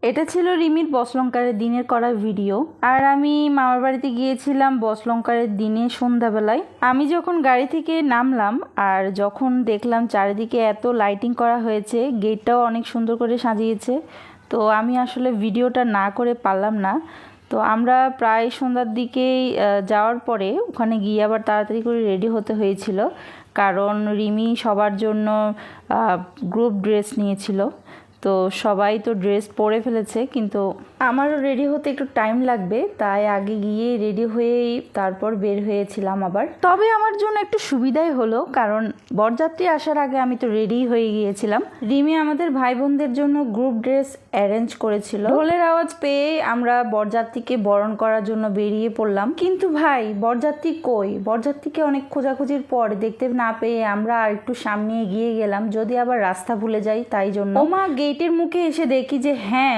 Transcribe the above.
এটা ছিল রিমির বসলঙ্কারের দিনের করা ভিডিও। আর আমি মামার বাড়িতে গিয়েছিলাম বসলঙ্কারের দিনে সন্ধ্যাবেলায়। আমি যখন গাড়ি থেকে নামলাম আর যখন দেখলাম চারিদিকে এত লাইটিং করা হয়েছে, গেটটাও অনেক সুন্দর করে সাজিয়েছে, তো আমি আসলে ভিডিওটা না করে পারলাম না। তো আমরা প্রায় সন্ধ্যার দিকেই যাওয়ার পরে ওখানে গিয়ে আবার তাড়াতাড়ি করে রেডি হতে হয়েছিল, কারণ রিমি সবার জন্য গ্রুপ ড্রেস নিয়েছিল। তো সবাই তো ড্রেস পরে ফেলেছে, কিন্তু আমারও রেডি হতে একটু টাইম লাগবে, তাই আগে গিয়ে রেডি হয়েই তারপর বের হয়েছিলাম আবার। তবে আমার জন্য একটু সুবিধাই হলো, কারণ বরযাত্রী আসার আগে আমি তো রেডি হয়ে গিয়েছিলাম। রিমি আমাদের ভাই বোনদের জন্য গ্রুপ ড্রেস অ্যারেঞ্জ করেছিল। ঢোলের আওয়াজ পেয়ে আমরা বরযাত্রীকে বরণ করার জন্য বেরিয়ে পড়লাম, কিন্তু ভাই বরযাত্রী কই? বরযাত্রীকে অনেক খোঁজাখুঁজির পর দেখতে না পেয়ে আমরা আর একটু সামনে এগিয়ে গেলাম, যদি আবার রাস্তা ভুলে যাই তাই জন্য। ওমা, গেটের মুখে এসে দেখি যে হ্যাঁ